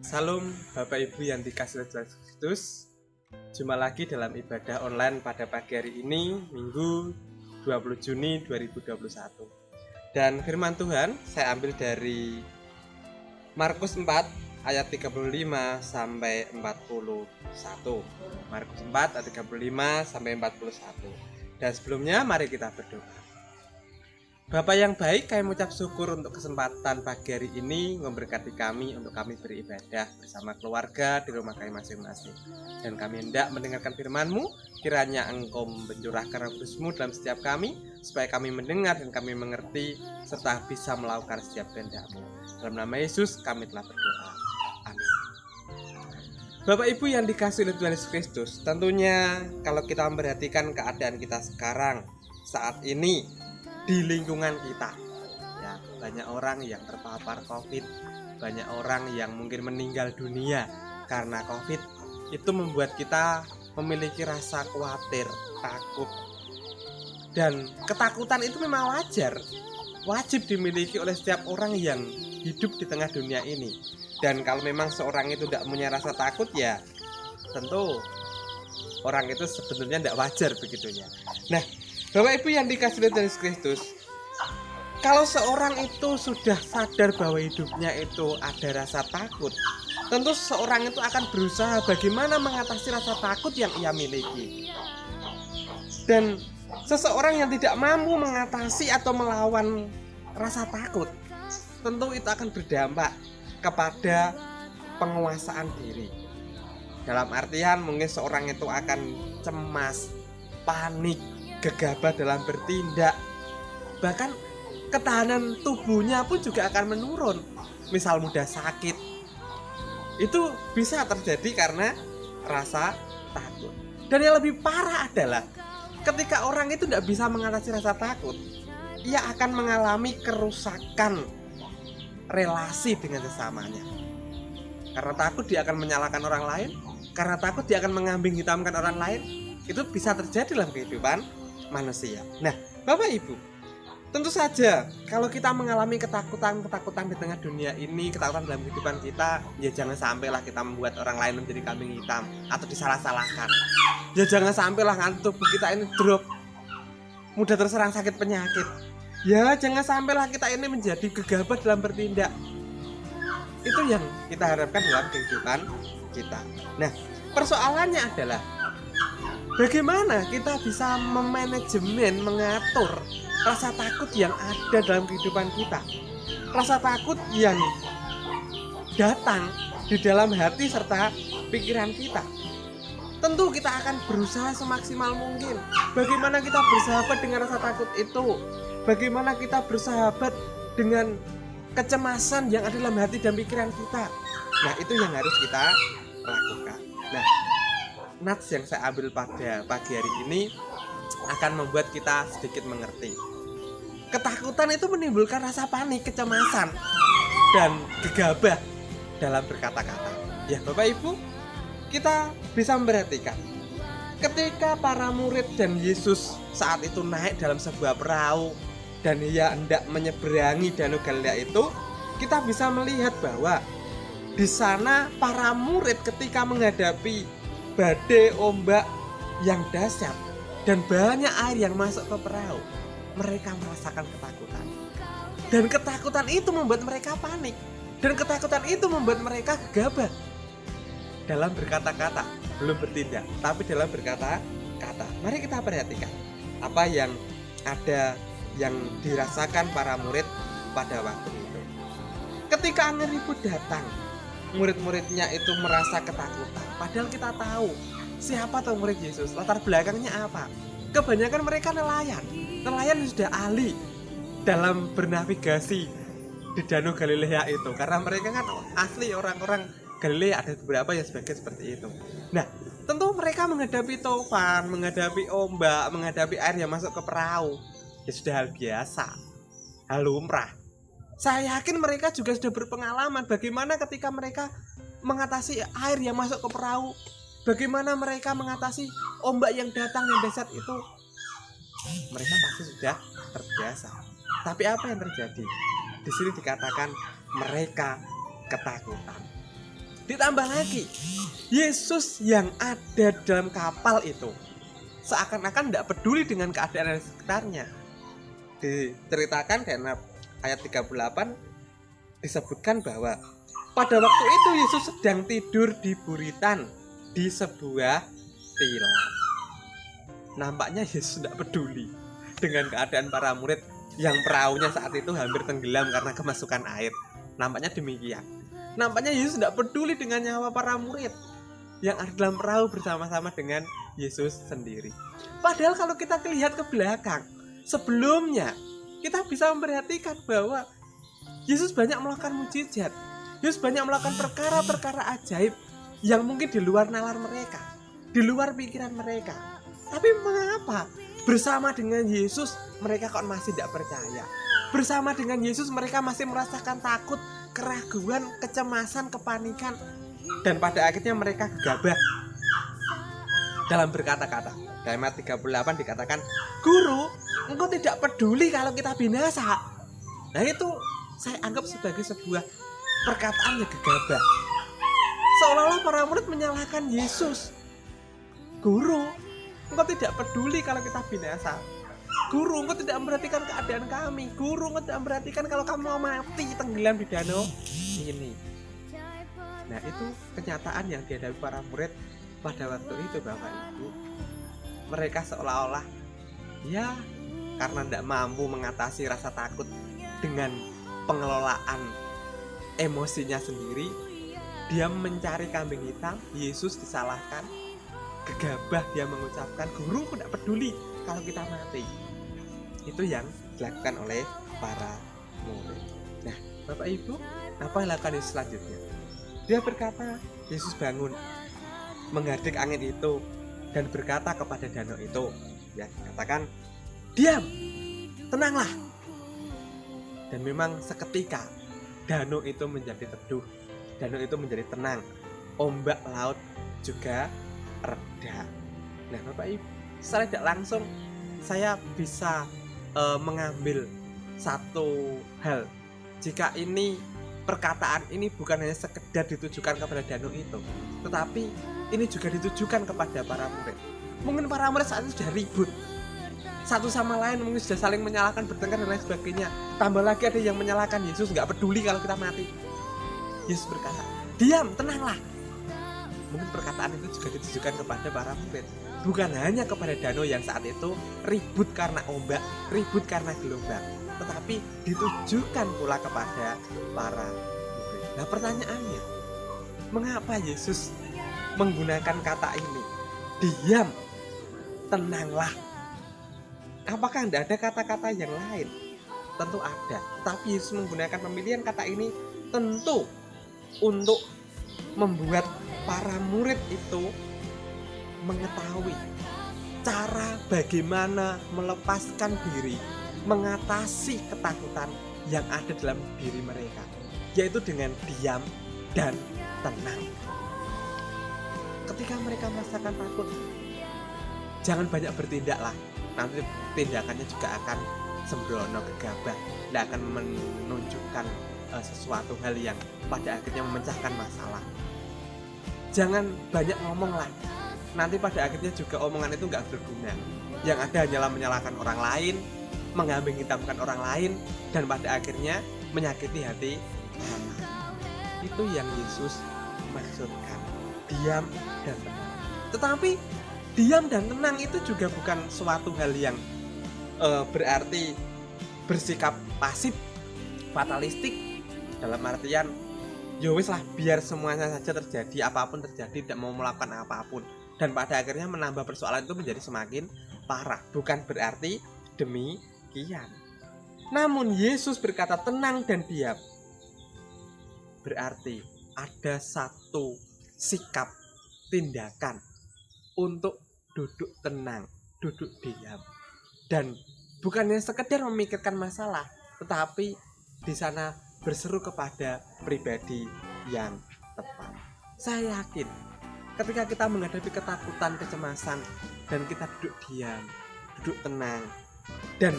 Salam Bapak Ibu yang dikasihi Tuhan Kristus. Jumpa lagi dalam ibadah online pada pagi hari ini, Minggu 20 Juni 2021. Dan firman Tuhan saya ambil dari Markus 4 ayat 35 sampai 41. Markus 4 ayat 35 sampai 41. Dan sebelumnya mari kita berdoa. Bapak yang baik, kami mengucap syukur untuk kesempatan pagi hari ini memberkati kami untuk kami beribadah bersama keluarga di rumah kami masing-masing. Dan kami hendak mendengarkan firman-Mu, kiranya Engkau mencurahkan Roh Kudus-Mu dalam setiap kami, supaya kami mendengar dan kami mengerti, serta bisa melakukan setiap kehendak-Mu. Dalam nama Yesus kami telah berdoa. Amin. Bapak Ibu yang dikasihi oleh Tuhan Yesus Kristus, tentunya kalau kita memperhatikan keadaan kita sekarang, saat ini, di lingkungan kita ya, banyak orang yang terpapar COVID, banyak orang yang mungkin meninggal dunia karena COVID. Itu membuat kita memiliki rasa khawatir, takut. Dan ketakutan itu memang wajib dimiliki oleh setiap orang yang hidup di tengah dunia ini. Dan kalau memang seorang itu tidak punya rasa takut, ya tentu orang itu sebetulnya tidak wajar begitunya. Nah, Bapak Ibu yang dikasihi Tuhan Yesus Kristus, kalau seorang itu sudah sadar bahwa hidupnya itu ada rasa takut, tentu seorang itu akan berusaha bagaimana mengatasi rasa takut yang ia miliki. Dan seseorang yang tidak mampu mengatasi atau melawan rasa takut, tentu itu akan berdampak kepada penguasaan diri. Dalam artian mungkin seorang itu akan cemas, panik, gegabah dalam bertindak, bahkan ketahanan tubuhnya pun juga akan menurun. Misal mudah sakit, itu bisa terjadi karena rasa takut. Dan yang lebih parah adalah ketika orang itu tidak bisa mengatasi rasa takut, ia akan mengalami kerusakan relasi dengan sesamanya. Karena takut dia akan menyalahkan orang lain, karena takut dia akan mengambing hitamkan orang lain. Itu bisa terjadi dalam kehidupan manusia. Nah, Bapak Ibu, tentu saja kalau kita mengalami ketakutan di tengah dunia ini, ketakutan dalam kehidupan kita, ya jangan sampailah kita membuat orang lain menjadi kambing hitam atau disalah-salahkan. Ya jangan sampailah tubuh kita ini drop, mudah terserang sakit penyakit. Ya jangan sampailah kita ini menjadi gegabah dalam bertindak. Itu yang kita harapkan dalam kehidupan kita. Nah, persoalannya adalah bagaimana kita bisa memanajemen, mengatur rasa takut yang ada dalam kehidupan kita. Rasa takut yang datang di dalam hati serta pikiran kita. Tentu kita akan berusaha semaksimal mungkin. Bagaimana kita bersahabat dengan rasa takut itu? Bagaimana kita bersahabat dengan kecemasan yang ada dalam hati dan pikiran kita? Nah, itu yang harus kita lakukan. Nah, nats yang saya ambil pada pagi hari ini akan membuat kita sedikit mengerti. Ketakutan itu menimbulkan rasa panik, kecemasan, dan gegabah dalam berkata-kata. Ya Bapak Ibu, kita bisa memperhatikan ketika para murid dan Yesus saat itu naik dalam sebuah perahu dan ia hendak menyeberangi Danau Galilea itu, kita bisa melihat bahwa di sana para murid ketika menghadapi badai ombak yang dahsyat dan banyak air yang masuk ke perahu, mereka merasakan ketakutan. Dan ketakutan itu membuat mereka panik. Dan ketakutan itu membuat mereka gegabah dalam berkata-kata, belum bertindak, tapi dalam berkata-kata. Mari kita perhatikan apa yang ada yang dirasakan para murid pada waktu itu. Ketika angin ribut datang, murid-muridnya itu merasa ketakutan. Padahal kita tahu siapa tahu murid Yesus, latar belakangnya apa. Kebanyakan mereka nelayan yang sudah ahli dalam bernavigasi di Danau Galilea itu. Karena mereka kan asli orang-orang Galilea, ada beberapa yang seperti itu. Nah, tentu mereka menghadapi topan, menghadapi ombak, menghadapi air yang masuk ke perahu, ya sudah hal biasa, hal lumrah. Saya yakin mereka juga sudah berpengalaman bagaimana ketika mereka mengatasi air yang masuk ke perahu, bagaimana mereka mengatasi ombak yang datang yang dahsyat itu. Mereka pasti sudah terbiasa. Tapi apa yang terjadi? Di sini dikatakan mereka ketakutan. Ditambah lagi, Yesus yang ada dalam kapal itu seakan-akan tidak peduli dengan keadaan di sekitarnya. Diceritakan karena ayat 38 disebutkan bahwa pada waktu itu Yesus sedang tidur di buritan di sebuah tilam. Nampaknya Yesus tidak peduli dengan keadaan para murid yang perahunya saat itu hampir tenggelam karena kemasukan air. Nampaknya demikian. Nampaknya Yesus tidak peduli dengan nyawa para murid yang ada dalam perahu bersama-sama dengan Yesus sendiri. Padahal kalau kita lihat ke belakang, sebelumnya kita bisa memperhatikan bahwa Yesus banyak melakukan mujizat. Yesus banyak melakukan perkara-perkara ajaib yang mungkin di luar nalar mereka, di luar pikiran mereka. Tapi mengapa bersama dengan Yesus mereka kok masih tidak percaya? Bersama dengan Yesus mereka masih merasakan takut, keraguan, kecemasan, kepanikan, dan pada akhirnya mereka gegabah dalam berkata-kata. Dalam ayat 38 dikatakan, "Guru, engkau tidak peduli kalau kita binasa." Nah itu saya anggap sebagai sebuah perkataan yang gegabah. Seolah-olah para murid menyalahkan Yesus. "Guru, engkau tidak peduli kalau kita binasa. Guru, engkau tidak memperhatikan keadaan kami. Guru, engkau tidak memperhatikan kalau kamu mau mati tenggelam di danau ini." Nah itu kenyataan yang dihadapi para murid pada waktu itu, Bapak Ibu. Mereka seolah-olah ya karena tidak mampu mengatasi rasa takut dengan pengelolaan emosinya sendiri, dia mencari kambing hitam. Yesus disalahkan, gegabah dia mengucapkan, "Guru, aku tidak peduli kalau kita mati." Itu yang dilakukan oleh para murid. Nah Bapak Ibu, apa yang dilakukan Yesus selanjutnya? Dia berkata, Yesus bangun, menghardik angin itu dan berkata kepada danau itu, ya katakan, "Diam, tenanglah." Dan memang seketika danau itu menjadi teduh, danau itu menjadi tenang, ombak laut juga reda. Nah Bapak Ibu, secara tidak langsung saya bisa mengambil satu hal, jika ini perkataan ini bukan hanya sekedar ditujukan kepada danau itu, tetapi ini juga ditujukan kepada para murid. Mungkin para murid saat itu sudah ribut satu sama lain, mungkin sudah saling menyalahkan, bertengkar dan lain sebagainya. Tambah lagi ada yang menyalahkan Yesus, nggak peduli kalau kita mati. Yesus berkata, "Diam, tenanglah." Mungkin perkataan itu juga ditujukan kepada para murid, bukan hanya kepada danau yang saat itu ribut karena ombak, ribut karena gelombang, tetapi ditujukan pula kepada para murid. Nah pertanyaannya, mengapa Yesus menggunakan kata ini? Diam, tenanglah. Apakah tidak ada kata-kata yang lain? Tentu ada, tapi Yesus menggunakan pemilihan kata ini tentu untuk membuat para murid itu mengetahui cara bagaimana melepaskan diri, mengatasi ketakutan yang ada dalam diri mereka, yaitu dengan diam dan tenang. Ketika mereka merasakan takut, jangan banyak bertindaklah. Nanti tindakannya juga akan sembrono, gegabah, tidak akan menunjukkan sesuatu hal yang pada akhirnya memecahkan masalah. Jangan banyak ngomong lah, nanti pada akhirnya juga omongan itu nggak berguna. Yang ada hanyalah menyalahkan orang lain, mengambing hitamkan orang lain, dan pada akhirnya menyakiti hati orang lain. Itu yang Yesus maksudkan, diam dan tenang. Tetapi diam dan tenang itu juga bukan suatu hal yang berarti bersikap pasif, fatalistik, dalam artian ya wis lah biar semuanya saja terjadi, apapun terjadi, tidak mau melakukan apapun, dan pada akhirnya menambah persoalan itu menjadi semakin parah. Bukan berarti demikian. Namun Yesus berkata tenang dan diam, berarti ada satu sikap, tindakan untuk duduk tenang, duduk diam, dan bukannya sekedar memikirkan masalah, tetapi di sana berseru kepada pribadi yang tepat. Saya yakin ketika kita menghadapi ketakutan, kecemasan, dan kita duduk diam, duduk tenang, dan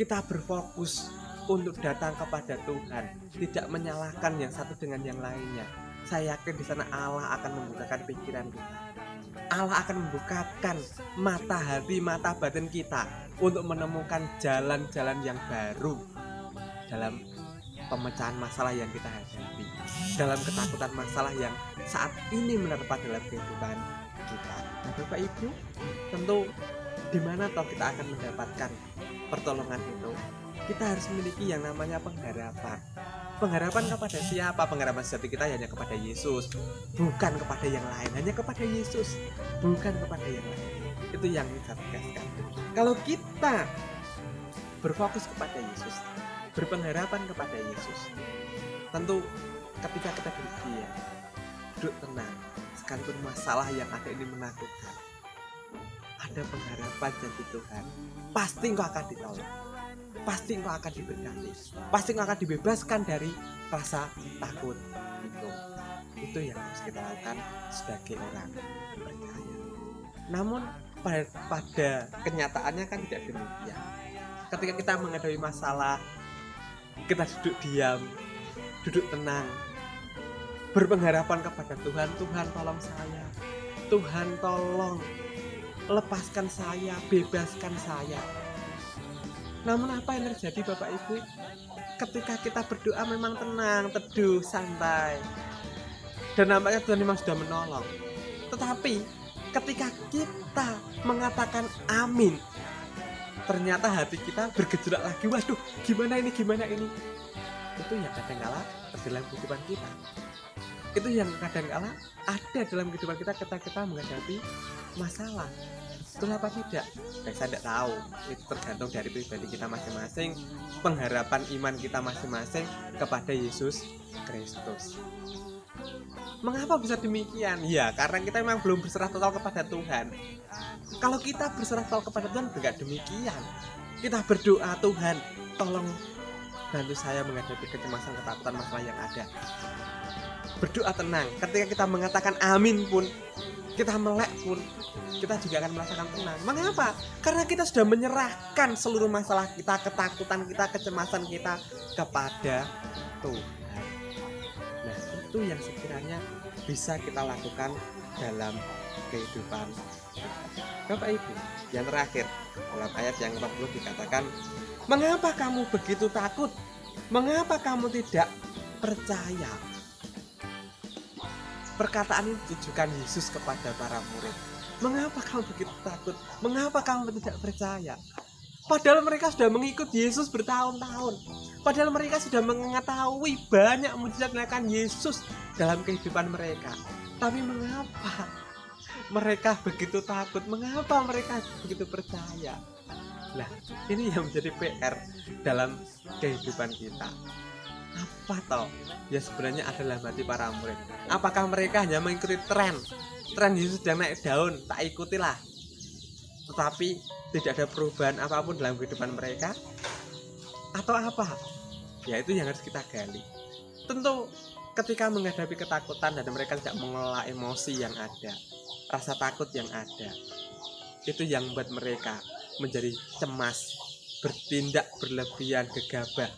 kita berfokus untuk datang kepada Tuhan, tidak menyalahkan yang satu dengan yang lainnya, saya yakin di sana Allah akan membukakan pikiran kita. Allah akan membukakan mata hati, mata batin kita untuk menemukan jalan-jalan yang baru dalam pemecahan masalah yang kita hadapi, dalam ketakutan masalah yang saat ini menerpa dalam kehidupan kita. Nah, Bapak Ibu, tentu di mana toh kita akan mendapatkan pertolongan itu? Kita harus memiliki yang namanya pengharapan. Pengharapan kepada siapa? Pengharapan sejati kita hanya kepada Yesus, bukan kepada yang lain, hanya kepada Yesus, bukan kepada yang lain. Itu yang saya tegaskan. Kalau kita berfokus kepada Yesus, berpengharapan kepada Yesus, tentu ketika kita berdiam, duduk tenang, sekalipun masalah yang ada ini menakutkan, ada pengharapan janji Tuhan, pasti engkau akan ditolong, pasti engkau akan diberkati, pasti engkau akan dibebaskan dari rasa takut itu yang harus kita lakukan sebagai orang percaya. Namun pada kenyataannya kan tidak demikian. Ketika kita menghadapi masalah, kita duduk diam, duduk tenang, berpengharapan kepada Tuhan. Tuhan tolong saya, Tuhan tolong lepaskan saya, bebaskan saya. Namun apa yang terjadi Bapak Ibu? Ketika kita berdoa memang tenang, teduh, santai, dan nampaknya Tuhan memang sudah menolong. Tetapi ketika kita mengatakan amin, ternyata hati kita bergejolak lagi. Waduh, gimana ini? Itu yang kadang-kala dalam kehidupan kita. Itu yang kadang-kala ada dalam kehidupan kita ketika kita menghadapi masalah. Betul apa tidak? Saya tidak tahu. Itu tergantung dari pribadi kita masing-masing, pengharapan iman kita masing-masing kepada Yesus Kristus. Mengapa bisa demikian? Ya, karena kita memang belum berserah total kepada Tuhan. Kalau kita berserah total kepada Tuhan, tidak demikian. Kita berdoa, Tuhan, tolong bantu saya menghadapi kecemasan, ketakutan, masalah yang ada. Berdoa tenang. Ketika kita mengatakan amin pun, kita melek pun, kita juga akan merasakan tenang. Mengapa? Karena kita sudah menyerahkan seluruh masalah kita, ketakutan kita, kecemasan kita kepada Tuhan. Nah, itu yang sekiranya bisa kita lakukan dalam kehidupan kita. Bapak Ibu, yang terakhir dalam ayat yang 40 dikatakan, mengapa kamu begitu takut? Mengapa kamu tidak percaya? Perkataan ini ditujukan Yesus kepada para murid. Mengapa kamu begitu takut? Mengapa kamu tidak percaya? Padahal mereka sudah mengikut Yesus bertahun-tahun. Padahal mereka sudah mengetahui banyak mujizat dilakukan Yesus dalam kehidupan mereka. Tapi mengapa mereka begitu takut? Mengapa mereka begitu percaya? Nah, ini yang menjadi PR dalam kehidupan kita. Apa toh? Ya sebenarnya adalah hati para murid. Apakah mereka hanya mengikuti tren Yesus sedang naik daun, tak ikutilah, tetapi tidak ada perubahan apapun dalam kehidupan mereka? Atau apa? Ya itu yang harus kita gali. Tentu ketika menghadapi ketakutan dan mereka tidak mengelola emosi yang ada, rasa takut yang ada, itu yang membuat mereka menjadi cemas, bertindak berlebihan, gegabah,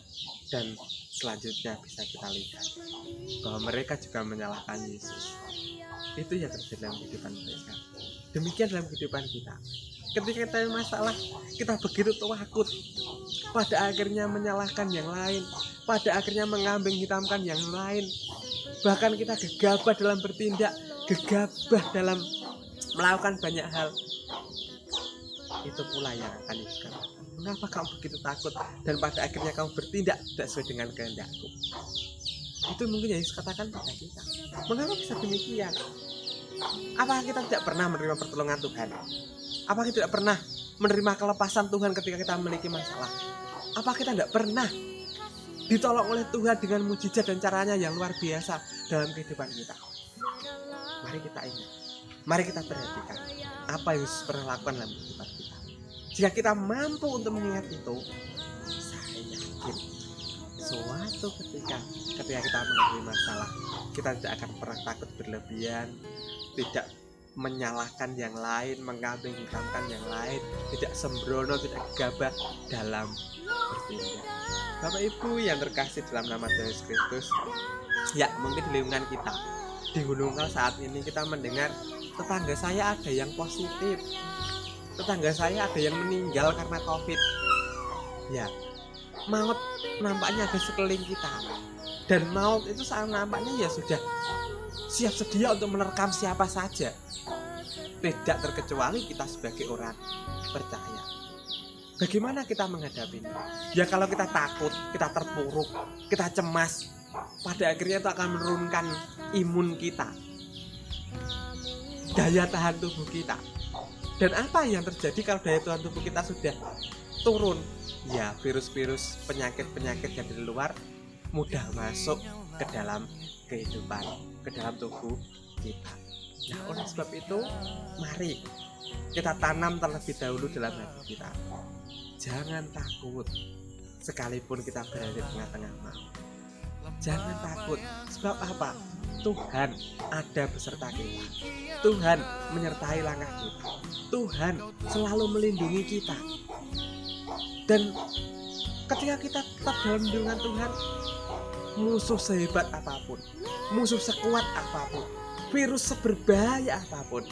dan selanjutnya bisa kita lihat bahwa mereka juga menyalahkan Yesus. Itu yang terjadi dalam kehidupan mereka. Demikian dalam kehidupan kita. Ketika kita ada masalah, kita begitu takut, pada akhirnya menyalahkan yang lain, pada akhirnya mengambing hitamkan yang lain. Bahkan kita gegabah dalam bertindak, gegabah dalam melakukan banyak hal. Itu pula yang akan Yesus katakan, mengapa kamu begitu takut dan pada akhirnya kamu bertindak tidak sesuai dengan kehendakku? Itu mungkin Yesus katakan pada kita. Mengapa bisa demikian? Apakah kita tidak pernah menerima pertolongan Tuhan? Apakah kita tidak pernah menerima kelepasan Tuhan ketika kita memiliki masalah? Apakah kita tidak pernah ditolong oleh Tuhan dengan mujizat dan caranya yang luar biasa dalam kehidupan kita? Mari kita ingat, mari kita perhatikan apa yang Yesus pernah lakukan dalam kehidupan kita. Jika kita mampu untuk mengingat itu, saya yakin suatu ketika kita menghadapi masalah, kita tidak akan pernah takut berlebihan, tidak menyalahkan yang lain, mengambing hitamkan yang lain, tidak sembrono, tidak gegabah dalam berpindah. Bapak Ibu yang terkasih dalam nama Tuhan Yesus Kristus, ya mungkin di lingkungan kita di Gunung Kal saat ini kita mendengar tetangga saya ada yang positif, tetangga saya ada yang meninggal karena COVID. Ya, maut nampaknya ada sekeliling kita, dan maut itu saat nampaknya ya sudah siap sedia untuk menerkam siapa saja, tidak terkecuali kita sebagai orang percaya. Bagaimana kita menghadapinya? Ya kalau kita takut, kita terpuruk, kita cemas, pada akhirnya itu akan menurunkan imun kita, daya tahan tubuh kita. Dan apa yang terjadi kalau daya tahan tubuh kita sudah turun? Ya virus-virus, penyakit-penyakit yang dari luar mudah masuk ke dalam kehidupan, ke dalam tubuh kita. Nah, oleh sebab itu, mari kita tanam terlebih dahulu dalam hati kita. Jangan takut, sekalipun kita berada di tengah-tengah maut. Jangan takut, sebab apa? Tuhan ada beserta kita. Tuhan menyertai langkah kita. Tuhan selalu melindungi kita. Dan ketika kita tetap dalam lindungan Tuhan, musuh sehebat apapun, musuh sekuat apapun, virus seberbahaya apapun,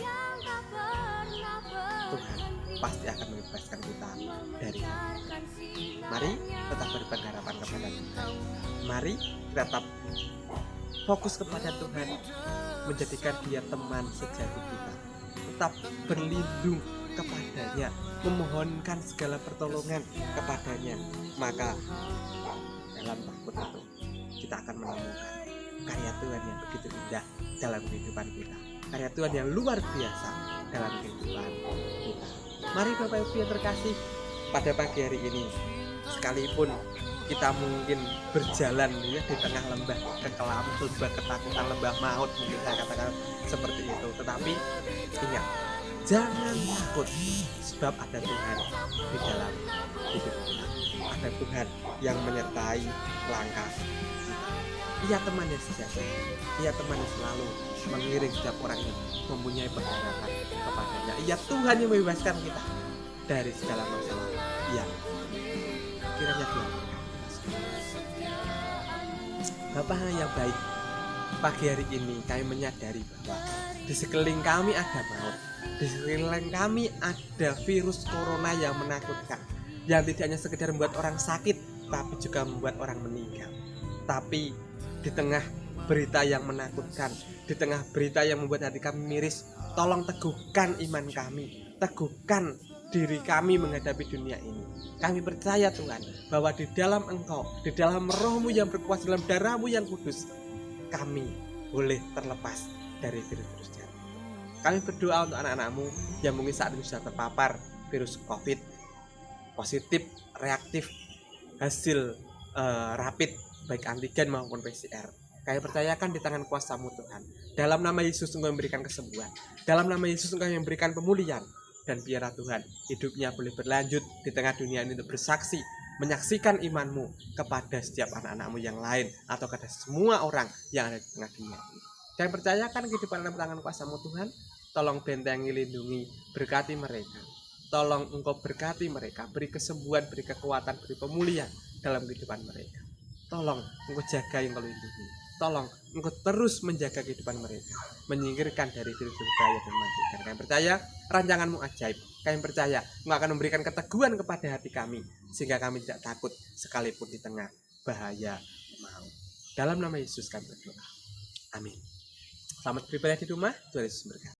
Tuhan pasti akan membebaskan kita dari itu. Mari tetap berpengharapan kepada Tuhan. Mari tetap fokus kepada Tuhan, menjadikan Dia teman sejati kita. Tetap berlindung kepadanya, memohonkan segala pertolongan kepadanya. Maka dalam takut itu kita akan menemukan karya Tuhan yang begitu indah dalam kehidupan kita, karya Tuhan yang luar biasa dalam kehidupan kita. Mari Bapak Ibu yang terkasih, pada pagi hari ini, sekalipun kita mungkin berjalan ya di tengah lembah kekelam, lembah ketakutan, lembah maut, mungkin saya katakan seperti itu, tetapi ingat, jangan takut, sebab ada Tuhan di dalam hidup kita. Ada Tuhan yang menyertai langkah kita. Ia teman yang sejati, Ia teman yang selalu mengiring setiap orang yang mempunyai pengharapan kepadanya. Ia Tuhan yang membebaskan kita dari segala masalah. Iya, kiranya Tuhan Bapa yang baik, pagi hari ini kami menyadari bahwa di sekeliling kami ada maut, di sekeliling kami ada virus corona yang menakutkan, yang tidak hanya sekedar membuat orang sakit, tapi juga membuat orang meninggal. Tapi di tengah berita yang menakutkan, di tengah berita yang membuat hati kami miris, tolong teguhkan iman kami, teguhkan diri kami menghadapi dunia ini. Kami percaya Tuhan bahwa di dalam Engkau, di dalam Roh-Mu yang berkuasa, dalam darah-Mu yang kudus, kami boleh terlepas dari virus-virus jahat. Kami berdoa untuk anak-anak-Mu yang mungkin saat ini sudah terpapar virus COVID, positif, reaktif, hasil rapid, baik antigen maupun PCR. Kami percayakan di tangan kuasa-Mu Tuhan. Dalam nama Yesus Engkau memberikan kesembuhan, dalam nama Yesus Engkau memberikan pemulihan. Dan biarlah Tuhan hidupnya boleh berlanjut di tengah dunia ini untuk bersaksi, menyaksikan iman-Mu kepada setiap anak-anak-Mu yang lain, atau kepada semua orang yang ada di tengah dunia ini. Dan percayakan kehidupan dalam tangan kuasa-Mu Tuhan. Tolong bentengi, lindungi, berkati mereka. Tolong Engkau berkati mereka, beri kesembuhan, beri kekuatan, beri pemulihan dalam kehidupan mereka. Tolong Engkau jaga, Engkau lindungi. Tolong Engkau terus menjaga kehidupan mereka, menyingkirkan dari virus berbahaya dan mematikan. Kami percaya rancangan-Mu ajaib. Kami percaya Engkau akan memberikan keteguhan kepada hati kami, sehingga kami tidak takut sekalipun di tengah bahaya maut. Dalam nama Yesus kami berdoa. Amin. Selamat beribadah di rumah. Tuhan Yesus berkati.